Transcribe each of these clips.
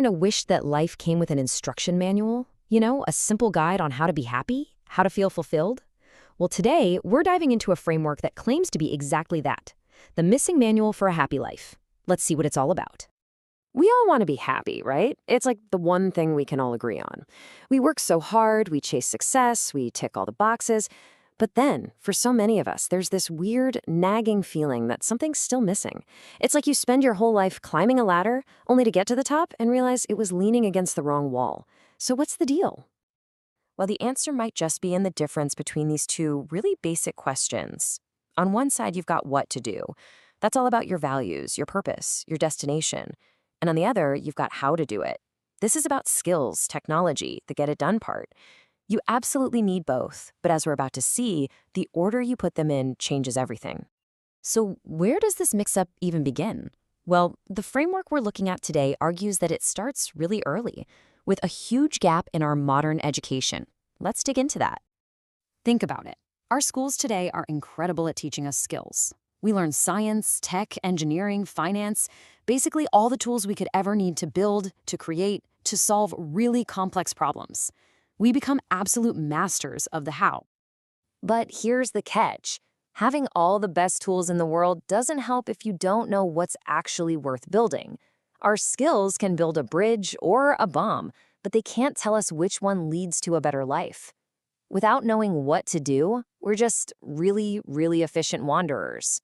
kind of wished that life came with an instruction manual? A simple guide on how to be happy, how to feel fulfilled? Well, today, we're diving into a framework that claims to be exactly that, the Missing Manual for a Happy Life. Let's see what it's all about. We all want to be happy, right? It's like the one thing we can all agree on. We work so hard, we chase success, we tick all the boxes. But then, for so many of us, there's this weird, nagging feeling that something's still missing. It's like you spend your whole life climbing a ladder, only to get to the top and realize it was leaning against the wrong wall. So what's the deal? Well, the answer might just be in the difference between these two really basic questions. On one side, you've got what to do. That's all about your values, your purpose, your destination. And on the other, you've got how to do it. This is about skills, technology, the get it done part. You absolutely need both, but as we're about to see, the order you put them in changes everything. So, where does this mix up even begin? Well, the framework we're looking at today argues that it starts really early, with a huge gap in our modern education. Let's dig into that. Think about it. Our schools today are incredible at teaching us skills. We learn science, tech, engineering, finance, basically all the tools we could ever need to build, to create, to solve really complex problems. We become absolute masters of the how. But here's the catch. Having all the best tools in the world doesn't help if you don't know what's actually worth building. Our skills can build a bridge or a bomb, but they can't tell us which one leads to a better life. Without knowing what to do, we're just really, really efficient wanderers.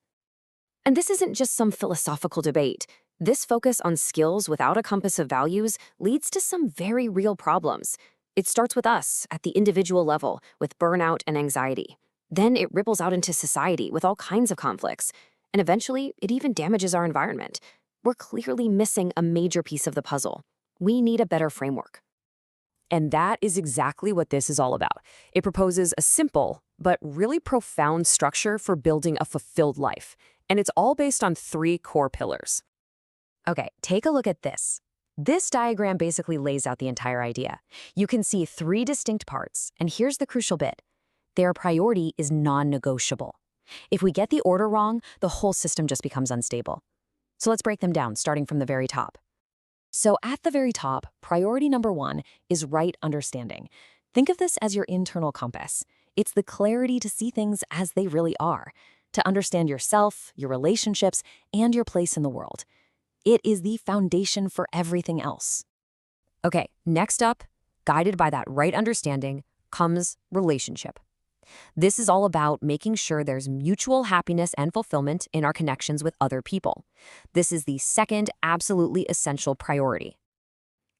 And this isn't just some philosophical debate. This focus on skills without a compass of values leads to some very real problems. It starts with us at the individual level with burnout and anxiety. Then it ripples out into society with all kinds of conflicts. And eventually, it even damages our environment. We're clearly missing a major piece of the puzzle. We need a better framework. And that is exactly what this is all about. It proposes a simple, but really profound structure for building a fulfilled life. And it's all based on 3 core pillars. Okay, take a look at this. This diagram basically lays out the entire idea. You can see 3 distinct parts, and here's the crucial bit. Their priority is non-negotiable. If we get the order wrong, the whole system just becomes unstable. So let's break them down, starting from the very top. So at the very top, priority number 1 is right understanding. Think of this as your internal compass. It's the clarity to see things as they really are, to understand yourself, your relationships, and your place in the world. It is the foundation for everything else. Okay, next up, guided by that right understanding, comes relationship. This is all about making sure there's mutual happiness and fulfillment in our connections with other people. This is the second absolutely essential priority.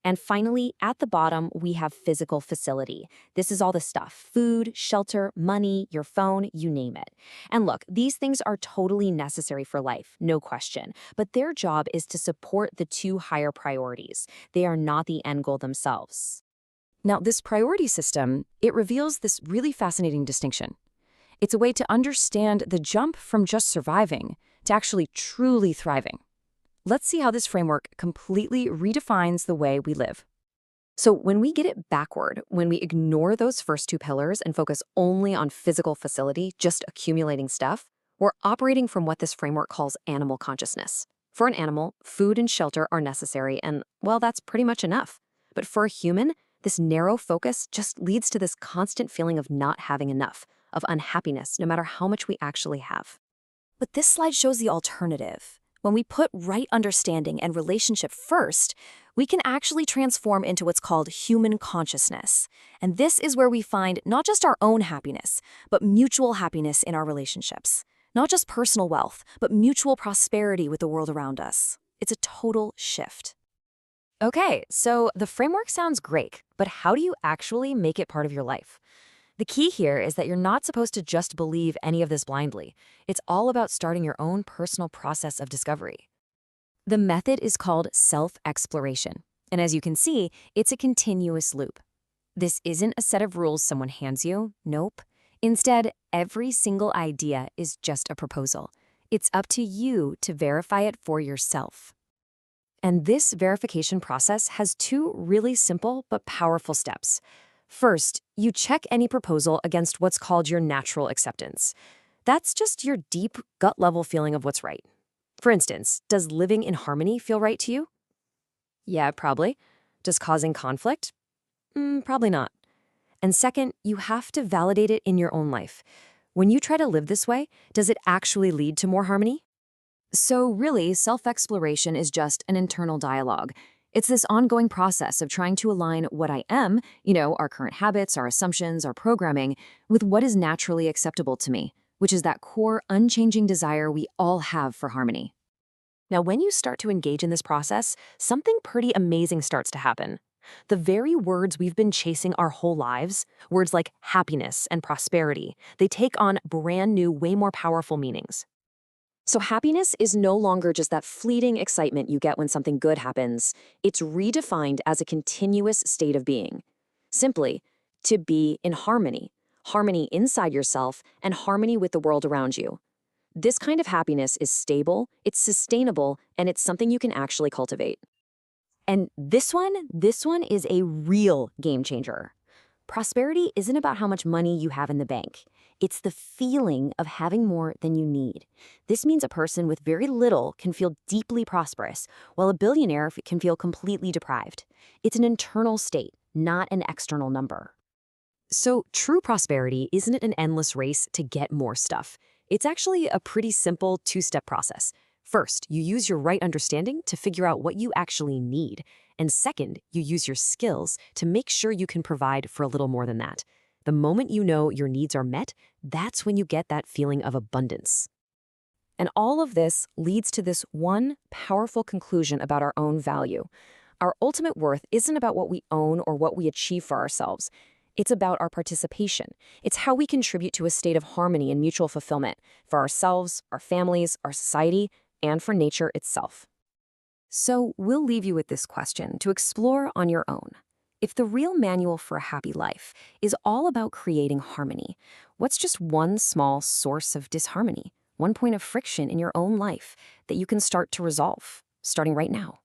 And finally, at the bottom, we have physical facility. This is all the stuff: food, shelter, money, your phone, you name it. And look, these things are totally necessary for life, no question. But their job is to support the 2 higher priorities. They are not the end goal themselves. Now, this priority system, it reveals this really fascinating distinction. It's a way to understand the jump from just surviving to actually truly thriving. Let's see how this framework completely redefines the way we live. So when we get it backward, when we ignore those first 2 pillars and focus only on physical facility, just accumulating stuff, we're operating from what this framework calls animal consciousness. For an animal, food and shelter are necessary, and, well, that's pretty much enough. But for a human, this narrow focus just leads to this constant feeling of not having enough, of unhappiness, no matter how much we actually have. But this slide shows the alternative. When we put right understanding and relationship first, we can actually transform into what's called human consciousness. And this is where we find not just our own happiness, but mutual happiness in our relationships. Not just personal wealth, but mutual prosperity with the world around us. It's a total shift. Okay, so the framework sounds great, but how do you actually make it part of your life? The key here is that you're not supposed to just believe any of this blindly. It's all about starting your own personal process of discovery. The method is called self-exploration, and as you can see, it's a continuous loop. This isn't a set of rules someone hands you, nope. Instead, every single idea is just a proposal. It's up to you to verify it for yourself. And this verification process has 2 really simple but powerful steps. First, you check any proposal against what's called your natural acceptance. That's just your deep, gut-level feeling of what's right. For instance, does living in harmony feel right to you? Yeah, probably. Does causing conflict? Probably not. And second, you have to validate it in your own life. When you try to live this way, does it actually lead to more harmony? So really, self-exploration is just an internal dialogue. It's this ongoing process of trying to align what I am, our current habits, our assumptions, our programming, with what is naturally acceptable to me, which is that core, unchanging desire we all have for harmony. Now, when you start to engage in this process, something pretty amazing starts to happen. The very words we've been chasing our whole lives, words like happiness and prosperity, they take on brand new, way more powerful meanings. So happiness is no longer just that fleeting excitement you get when something good happens. It's redefined as a continuous state of being. Simply, to be in harmony. Harmony inside yourself and harmony with the world around you. This kind of happiness is stable, it's sustainable, and it's something you can actually cultivate. And this one is a real game changer. Prosperity isn't about how much money you have in the bank. It's the feeling of having more than you need. This means a person with very little can feel deeply prosperous, while a billionaire can feel completely deprived. It's an internal state, not an external number. So, true prosperity isn't an endless race to get more stuff. It's actually a pretty simple two-step process. First, you use your right understanding to figure out what you actually need. And second, you use your skills to make sure you can provide for a little more than that. The moment you know your needs are met, that's when you get that feeling of abundance. And all of this leads to this one powerful conclusion about our own value. Our ultimate worth isn't about what we own or what we achieve for ourselves. It's about our participation. It's how we contribute to a state of harmony and mutual fulfillment for ourselves, our families, our society, and for nature itself. So we'll leave you with this question to explore on your own. If the real manual for a happy life is all about creating harmony, what's just one small source of disharmony, one point of friction in your own life that you can start to resolve, starting right now?